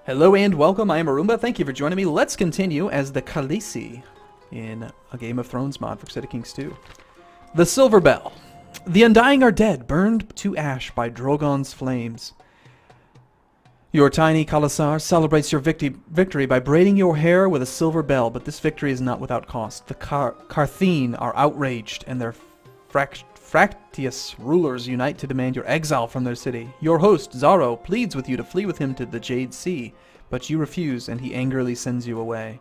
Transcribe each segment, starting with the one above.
Hello and welcome, I am Arumba. Thank you for joining me. Let's continue as the Khaleesi in a Game of Thrones mod for Crusader Kings 2. The Silver Bell. The Undying are dead, burned to ash by Drogon's flames. Your tiny Khalasar celebrates your victory by braiding your hair with a silver bell, but this victory is not without cost. The Qartheen are outraged, and their fractious rulers unite to demand your exile from their city. Your host, Zaro, pleads with you to flee with him to the Jade Sea, but you refuse, and he angrily sends you away.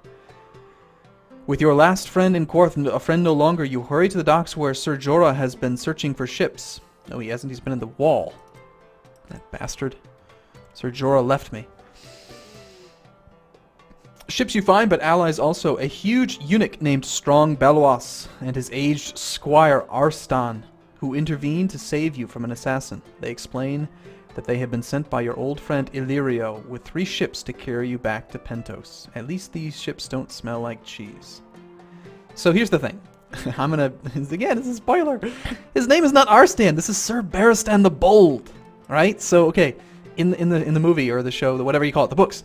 With your last friend in Quarth, a friend no longer, you hurry to the docks where Ser Jorah has been searching for ships. No, he hasn't. He's been in the wall. That bastard. Ser Jorah left me. Ships you find, but allies also. A huge eunuch named Strong Beloas and his aged squire Arstan, who intervene to save you from an assassin. They explain that they have been sent by your old friend Illyrio with 3 ships to carry you back to Pentos. At least these ships don't smell like cheese. So here's the thing. Again, this is a spoiler. His name is not Arstan. This is Sir Barristan the Bold. Right? So, okay. In the movie or the show, whatever you call it, the books.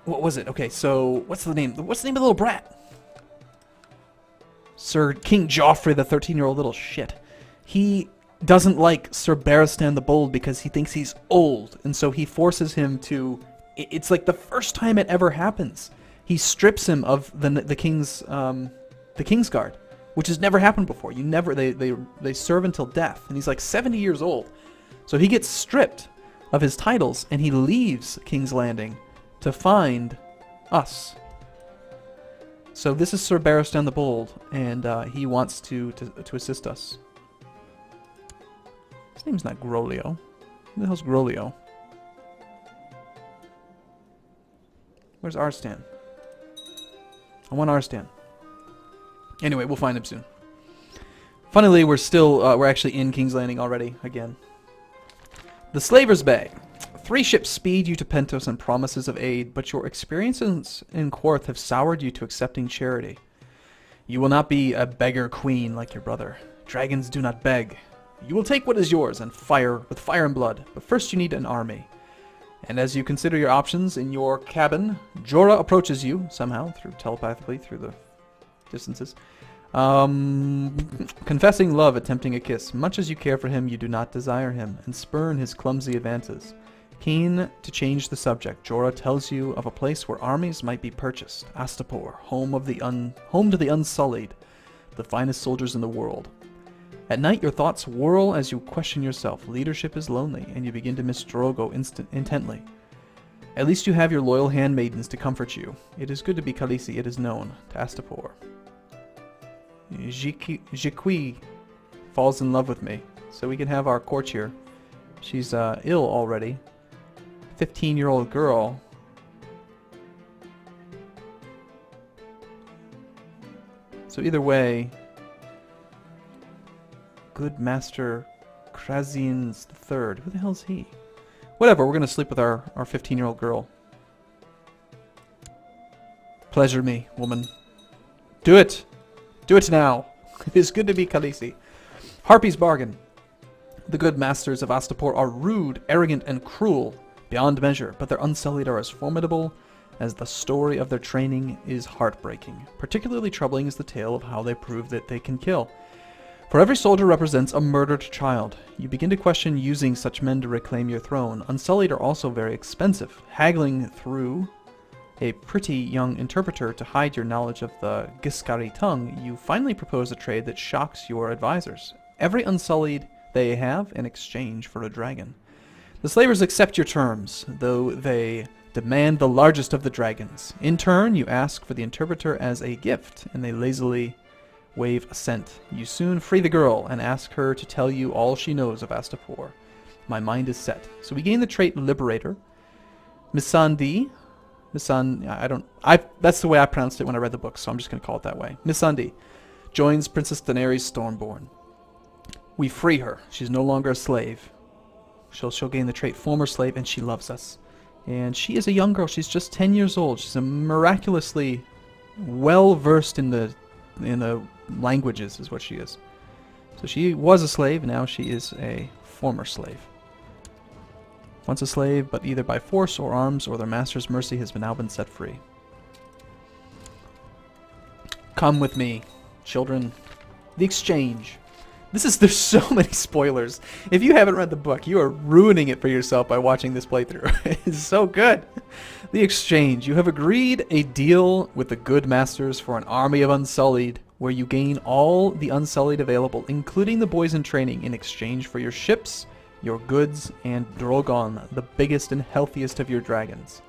What was it? Okay, so what's the name? What's the name of the little brat? Sir King Joffrey, the 13-year-old little shit. He doesn't like Sir Barristan the Bold because he thinks he's old, and so he forces him to. It's like the first time it ever happens. He strips him of the king's Kingsguard, which has never happened before. They serve until death, and he's like 70 years old. So he gets stripped of his titles, and he leaves King's Landing to find us. So this is Sir Barristan the Bold, and he wants to assist us. His name's not Grolio. Who the hell's Grolio? Where's Arstan? I want Arstan. Anyway, we'll find him soon. Funnily, we're actually in King's Landing already, again. The Slaver's Bay. 3 ships speed you to Pentos and promises of aid, but your experiences in Quarth have soured you to accepting charity. You will not be a beggar queen like your brother. Dragons do not beg. You will take what is yours and fire and blood, but first you need an army. And as you consider your options in your cabin, Jorah approaches you, somehow, telepathically, through the distances. Confessing love, attempting a kiss. Much as you care for him, you do not desire him, and spurn his clumsy advances. Keen to change the subject, Jorah tells you of a place where armies might be purchased. Astapor, home to the Unsullied, the finest soldiers in the world. At night, your thoughts whirl as you question yourself. Leadership is lonely, and you begin to miss Drogo intently. At least you have your loyal handmaidens to comfort you. It is good to be Khaleesi, it is known, to Astapor. Jiqui falls in love with me, so we can have our courtier. She's ill already. 15-year-old girl. So either way, good Master Krazians III. Who the hell is he? Whatever, we're gonna sleep with our 15-year-old girl. Pleasure me, woman. Do it! Do it now! It is good to be Khaleesi. Harpy's Bargain. The good masters of Astapor are rude, arrogant, and cruel beyond measure, but their Unsullied are as formidable as the story of their training is heartbreaking. Particularly troubling is the tale of how they prove that they can kill. For every soldier represents a murdered child. You begin to question using such men to reclaim your throne. Unsullied are also very expensive. Haggling through a pretty young interpreter to hide your knowledge of the Giscari tongue, you finally propose a trade that shocks your advisors. Every Unsullied they have in exchange for a dragon. The slavers accept your terms, though they demand the largest of the dragons. In turn, you ask for the interpreter as a gift, and they lazily wave assent. You soon free the girl and ask her to tell you all she knows of Astapor. My mind is set. So we gain the trait Liberator. That's the way I pronounced it when I read the book, so I'm just going to call it that way. Missandei joins Princess Daenerys Stormborn. We free her. She's no longer a slave. She'll gain the trait Former Slave, and she loves us. And she is a young girl. She's just 10 years old. She's miraculously well-versed in the languages, is what she is. So she was a slave, now she is a former slave. Once a slave, but either by force or arms or their master's mercy has now been set free. Come with me, children. The exchange. There's so many spoilers. If you haven't read the book, you are ruining it for yourself by watching this playthrough. It's so good. The exchange. You have agreed a deal with the good masters for an army of Unsullied, where you gain all the Unsullied available, including the boys in training, in exchange for your ships, your goods, and Drogon, the biggest and healthiest of your dragons.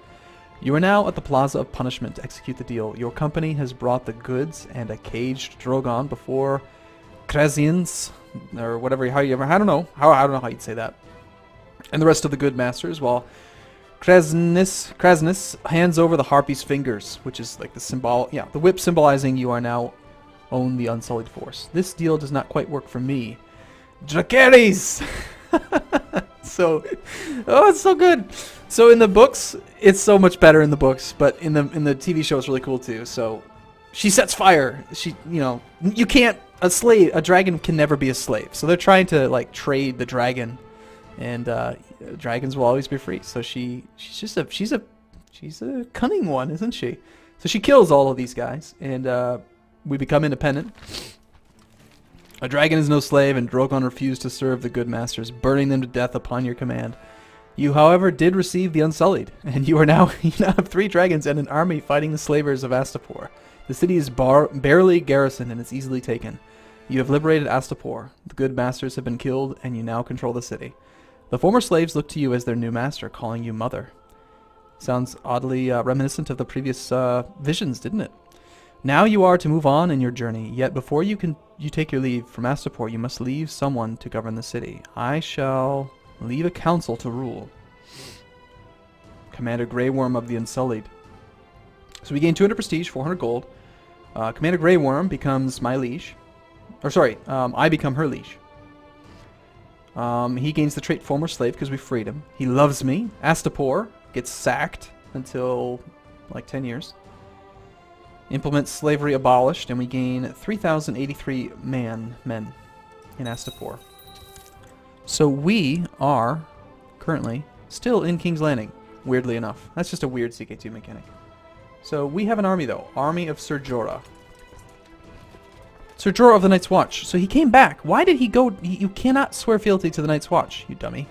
You are now at the Plaza of Punishment to execute the deal. Your company has brought the goods and a caged Drogon before Krasians, or whatever, I don't know how you'd say that, and the rest of the good masters, while Krasnus hands over the Harpy's fingers, which is like the symbol, the whip symbolizing you are now own the Unsullied force. This deal does not quite work for me. Dracarys! So, oh, it's so good. So in the books, it's so much better in the books, but in the TV show, it's really cool too. So she sets fire. You can't. A dragon can never be a slave. So they're trying to like trade the dragon, and dragons will always be free. So she's a cunning one, isn't she? So she kills all of these guys, and we become independent. A dragon is no slave, and Drogon refused to serve the good masters, burning them to death upon your command. You, however, did receive the Unsullied, and you now have 3 dragons and an army fighting the slavers of Astapor. The city is barely garrisoned and is easily taken. You have liberated Astapor. The good masters have been killed, and you now control the city. The former slaves look to you as their new master, calling you mother. Sounds oddly reminiscent of the previous visions, didn't it? Now you are to move on in your journey, yet before you take your leave from Astapor, you must leave someone to govern the city. I shall leave a council to rule. Commander Grey Worm of the Unsullied. So we gain 200 prestige, 400 gold. Commander Grey Worm becomes my liege. I become her liege. He gains the trait former slave because we freed him. He loves me. Astapor gets sacked until like 10 years. Implements slavery abolished, and we gain 3,083 men in Astapor. So we are currently still in King's Landing, weirdly enough. That's just a weird CK2 mechanic. So we have an army, though. Army of Ser Jorah. Ser Jorah of the Night's Watch. So he came back. Why did he go? You cannot swear fealty to the Night's Watch, you dummy.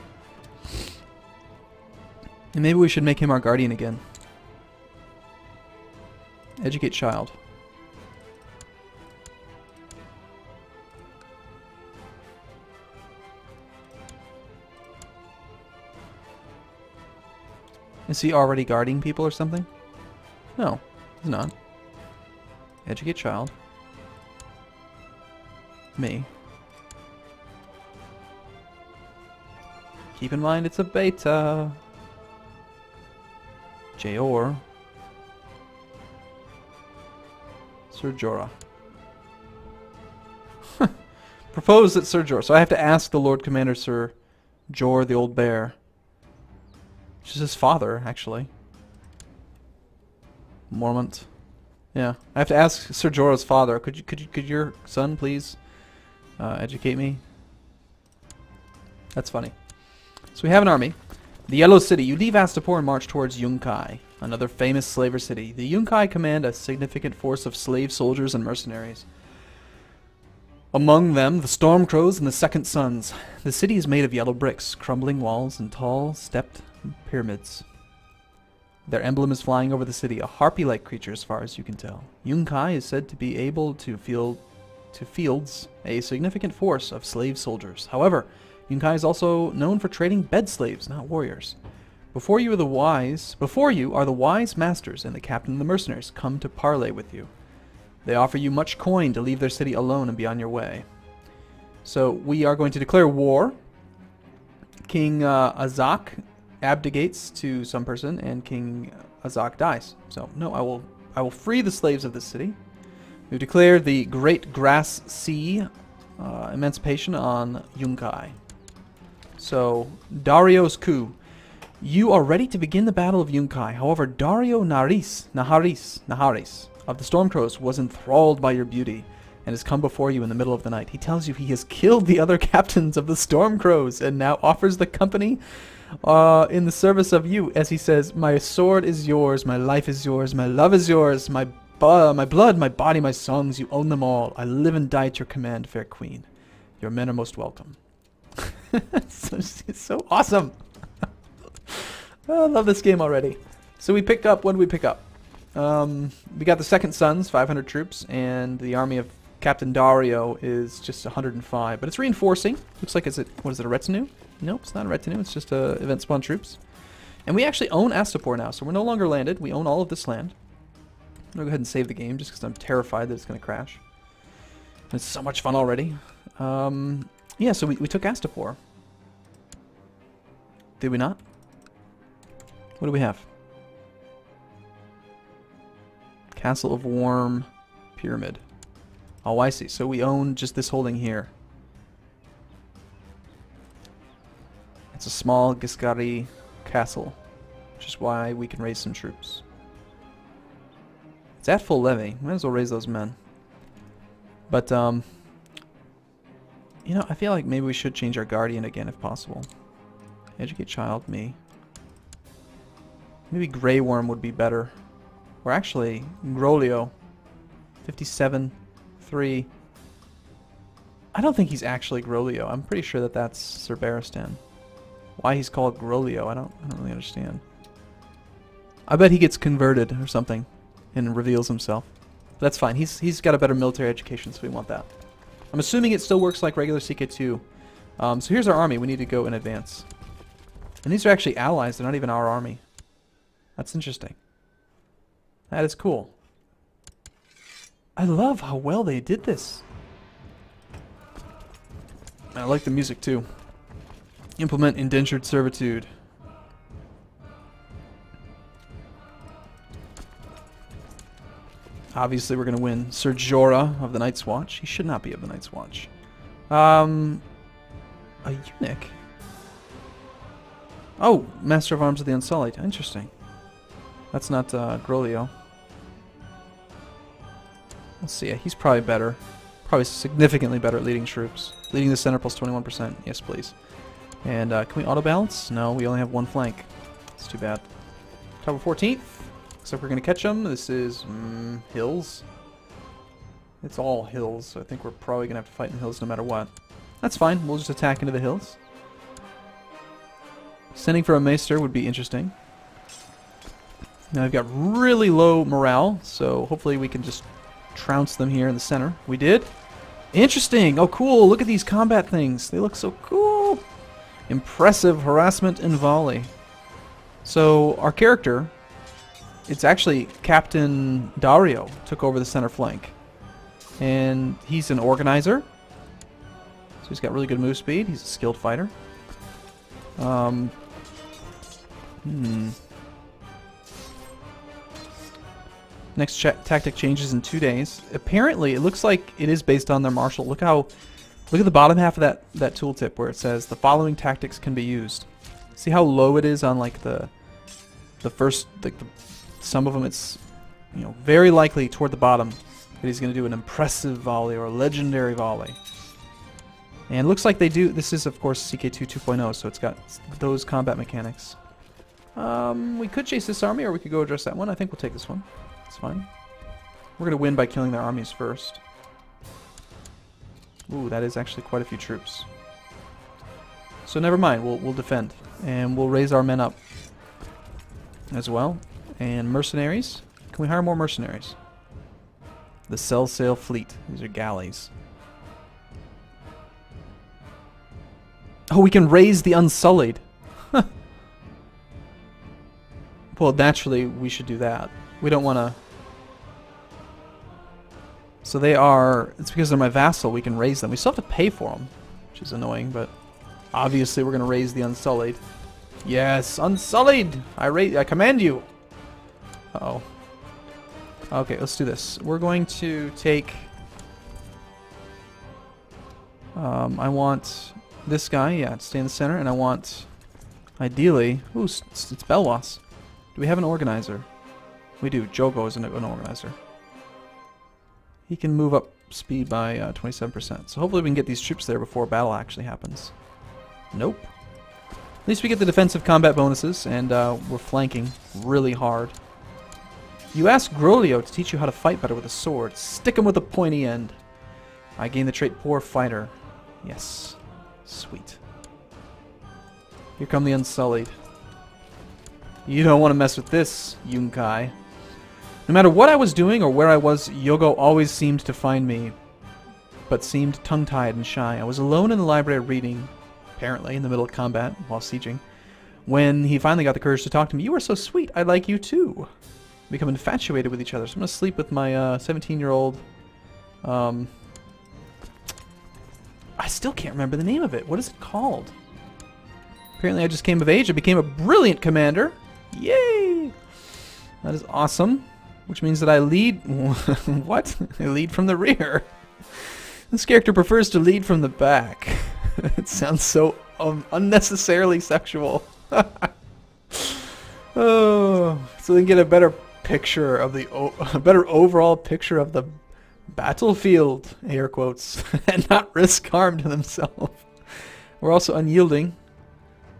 And maybe we should make him our guardian again. Educate child. Is he already guarding people or something? No, he's not. Educate child. Me. Keep in mind it's a beta. Jayor. Ser Jorah. Propose at Ser Jorah. So I have to ask the Lord Commander Ser Jor the Old Bear. Which is his father, actually. Mormont. Yeah. I have to ask Ser Jorah's father. Could your son please educate me? That's funny. So we have an army. The Yellow City. You leave Astapor and march towards Yunkai, another famous slaver city. The Yunkai command a significant force of slave soldiers and mercenaries. Among them, the Stormcrows and the Second Sons. The city is made of yellow bricks, crumbling walls, and tall, stepped pyramids. Their emblem is flying over the city, a harpy-like creature as far as you can tell. Yunkai is said to be able to fields a significant force of slave soldiers. However, Yunkai is also known for trading bed slaves, not warriors. Before you are the wise masters and the captain of the mercenaries come to parley with you. They offer you much coin to leave their city alone and be on your way. So we are going to declare war. King Azak abdicates to some person, and King Azak dies. So no, I will free the slaves of this city. We've declared the Great Grass Sea emancipation on Yunkai. So Dario's coup. You are ready to begin the Battle of Yunkai. However, Dario Naharis of the Stormcrows was enthralled by your beauty and has come before you in the middle of the night. He tells you he has killed the other captains of the Stormcrows and now offers the company In the service of you, as he says, my sword is yours, my life is yours, my love is yours, my blood, my body, my songs, you own them all. I live and die at your command, fair queen. Your men are most welcome. It's so awesome. Oh, I love this game already. So we picked up, what did we pick up? We got the Second Sons, 500 troops, and the army of Captain Dario is just 105. But it's reinforcing. Looks like what is it, a retinue? Nope, it's not a retinue. It's just event spawn troops. And we actually own Astapor now, so we're no longer landed. We own all of this land. I'm going to go ahead and save the game just because I'm terrified that it's going to crash. It's so much fun already. Yeah, so we took Astapor. Did we not? What do we have? Castle of Worm Pyramid. Oh, I see. So we own just this holding here. It's a small Giscari castle, which is why we can raise some troops. It's at full levy. Might as well raise those men. But, you know, I feel like maybe we should change our guardian again if possible. Educate child, me. Maybe Grey Worm would be better. Or actually, Grolio. 57, 3. I don't think he's actually Grolio. I'm pretty sure that that's Sir Barristan. Why he's called Grolio, I don't really understand. I bet he gets converted or something and reveals himself. But that's fine. He's got a better military education, so we want that. I'm assuming it still works like regular CK2. So here's our army. We need to go in advance. And these are actually allies. They're not even our army. That's interesting. That is cool. I love how well they did this. I like the music too. Implement indentured servitude. Obviously we're going to win. Sir Jorah of the Night's Watch. He should not be of the Night's Watch. A eunuch? Oh, Master of Arms of the Unsullied. Interesting. That's not Grolio. Let's see. He's probably better. Probably significantly better at leading troops. Leading the center plus 21%. Yes, please. And can we auto-balance? No, we only have one flank. It's too bad. Top of 14th. Looks like we're going to catch them. This is hills. It's all hills, so I think we're probably going to have to fight in hills no matter what. That's fine. We'll just attack into the hills. Sending for a Maester would be interesting. Now I've got really low morale, so hopefully we can just trounce them here in the center. We did. Interesting. Oh, cool. Look at these combat things. They look so cool. Impressive harassment and volley. So our character, it's actually Captain Dario, took over the center flank. And he's an organizer. So he's got really good move speed. He's a skilled fighter. Next tactic changes in 2 days. Apparently, it looks like it is based on their martial. Look at the bottom half of that tooltip where it says the following tactics can be used. See how low it is on like the first, like some of them. It's, you know, very likely toward the bottom that he's going to do an impressive volley or a legendary volley. And it looks like they do. This is of course CK2 2.0, so it's got those combat mechanics. We could chase this army, or we could go address that one. I think we'll take this one. It's fine. We're going to win by killing their armies first. Ooh, that is actually quite a few troops. So never mind, we'll defend. And we'll raise our men up as well. And mercenaries. Can we hire more mercenaries? The Cell Sail Fleet. These are galleys. Oh, we can raise the Unsullied. Well, naturally, we should do that. We don't want to... So they are... It's because they're my vassal, we can raise them. We still have to pay for them, which is annoying, but... Obviously, we're going to raise the Unsullied. Yes, Unsullied! I command you! Uh-oh. Okay, let's do this. We're going to take... I want this guy, yeah, to stay in the center, and I want... Ideally... Ooh, it's Belwas. Do we have an organizer? We do. Jogo is an organizer. He can move up speed by 27%. So hopefully we can get these troops there before battle actually happens. Nope. At least we get the defensive combat bonuses, and we're flanking really hard. You ask Grolio to teach you how to fight better with a sword. Stick him with a pointy end. I gain the trait Poor Fighter. Yes. Sweet. Here come the Unsullied. You don't want to mess with this, Yunkai. No matter what I was doing or where I was, Yogo always seemed to find me, but seemed tongue-tied and shy. I was alone in the library reading, apparently, in the middle of combat, while sieging, when he finally got the courage to talk to me. You are so sweet. I like you, too. We become infatuated with each other. So I'm going to sleep with my 17-year-old... I still can't remember the name of it. What is it called? Apparently I just came of age. I became a brilliant commander. Yay! That is awesome. Which means that I lead... What? I lead from the rear. This character prefers to lead from the back. It sounds so unnecessarily sexual. Oh, so they can get a better picture of the... a better overall picture of the battlefield, air quotes, and not risk harm to themselves. We're also unyielding.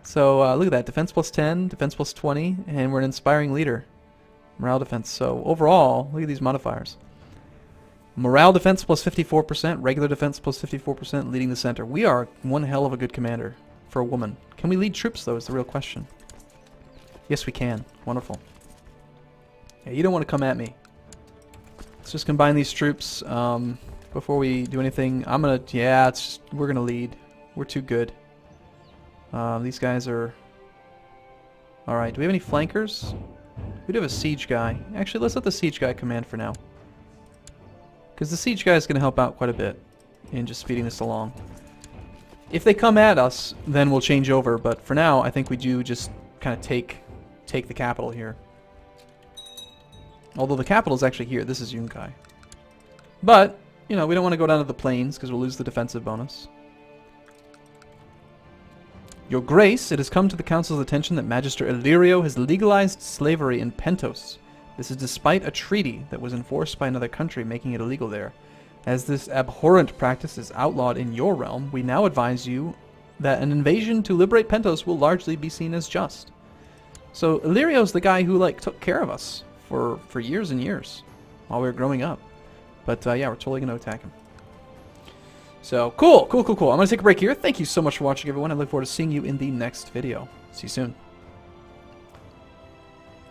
So look at that, defense plus 10, defense plus 20, and we're an inspiring leader. Morale defense. So overall, look at these modifiers. Morale defense plus 54%, regular defense plus 54%, leading the center. We are one hell of a good commander for a woman. Can we lead troops, though, is the real question. Yes, we can. Wonderful. Yeah, you don't want to come at me. Let's just combine these troops before we do anything. I'm gonna, yeah, we're gonna lead. We're too good. These guys are... Alright, do we have any flankers? We do have a siege guy. Actually, let's let the siege guy command for now. Because the siege guy is going to help out quite a bit in just speeding this along. If they come at us, then we'll change over. But for now, I think we do just kind of take the capital here. Although the capital is actually here. This is Yunkai. But, you know, we don't want to go down to the plains because we'll lose the defensive bonus. Your Grace, it has come to the Council's attention that Magister Illyrio has legalized slavery in Pentos. This is despite a treaty that was enforced by another country, making it illegal there. As this abhorrent practice is outlawed in your realm, we now advise you that an invasion to liberate Pentos will largely be seen as just. So Illyrio's the guy who, like, took care of us for years and years while we were growing up. But, yeah, we're totally going to attack him. So, cool. I'm going to take a break here. Thank you so much for watching, everyone. I look forward to seeing you in the next video. See you soon.